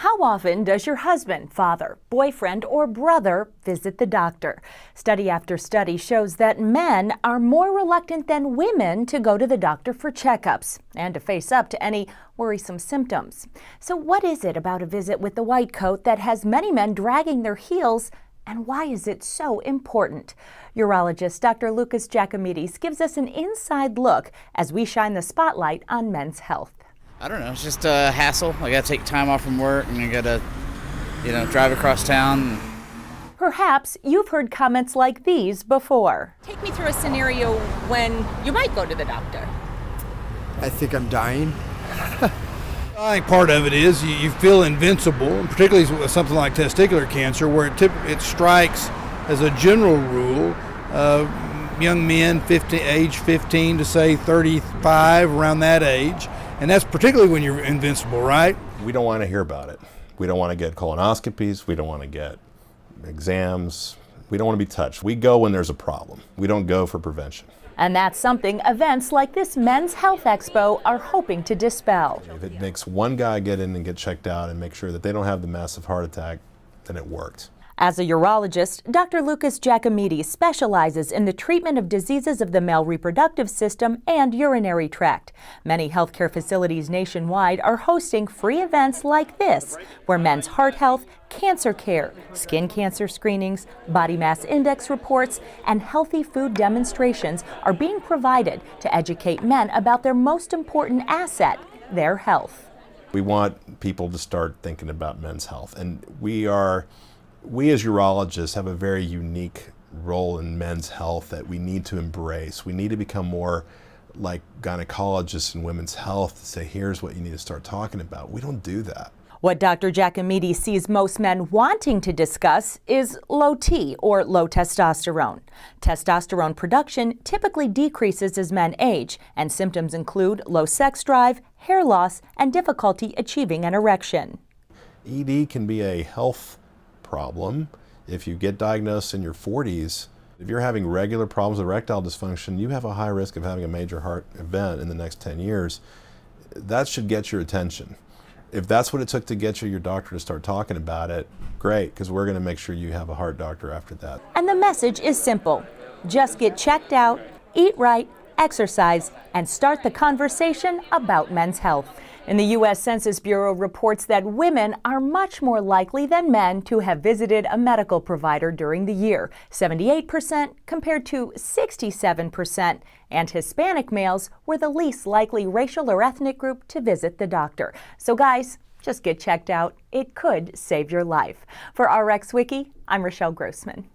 How often does your husband, father, boyfriend, or brother visit the doctor? Study after study shows that men are more reluctant than women to go to the doctor for checkups and to face up to any worrisome symptoms. So what is it about a visit with the white coat that has many men dragging their heels, and why is it so important? Urologist Dr. Jacomides gives us an inside look as we shine the spotlight on men's health. I don't know, it's just a hassle. I gotta take time off from work and I gotta, drive across town. Perhaps you've heard comments like these before. Take me through a scenario when you might go to the doctor. I think I'm dying. I think part of it is you feel invincible, and particularly with something like testicular cancer, where it strikes, as a general rule, young men age 15 to say 35, around that age. And that's particularly when you're invincible, right? We don't want to hear about it. We don't want to get colonoscopies. We don't want to get exams. We don't want to be touched. We go when there's a problem. We don't go for prevention. And that's something events like this Men's Health Expo are hoping to dispel. If it makes one guy get in and get checked out and make sure that they don't have the massive heart attack, then it worked. As a urologist, Dr. Jacomides specializes in the treatment of diseases of the male reproductive system and urinary tract. Many healthcare facilities nationwide are hosting free events like this, where men's heart health, cancer care, skin cancer screenings, body mass index reports, and healthy food demonstrations are being provided to educate men about their most important asset, their health. We want people to start thinking about men's health, and we as urologists have a very unique role in men's health that we need to embrace. We need to become more like gynecologists in women's health to say, here's what you need to start talking about. We don't do that. What Dr. Jacomides sees most men wanting to discuss is low T, or low testosterone. Testosterone production typically decreases as men age, and symptoms include low sex drive, hair loss, and difficulty achieving an erection. ED can be a health problem if you get diagnosed in your 40s. If you're having regular problems with erectile dysfunction, you have a high risk of having a major heart event in the next 10 years. That should get your attention. If that's what it took to get your doctor to start talking about it, great, because we're going to make sure you have a heart doctor after that. And the message is simple. Just get checked out, eat right, exercise, and start the conversation about men's health. And the U.S. Census Bureau reports that women are much more likely than men to have visited a medical provider during the year, 78% compared to 67%. And Hispanic males were the least likely racial or ethnic group to visit the doctor. So guys, just get checked out. It could save your life. For RX Wiki, I'm Rochelle Grossman.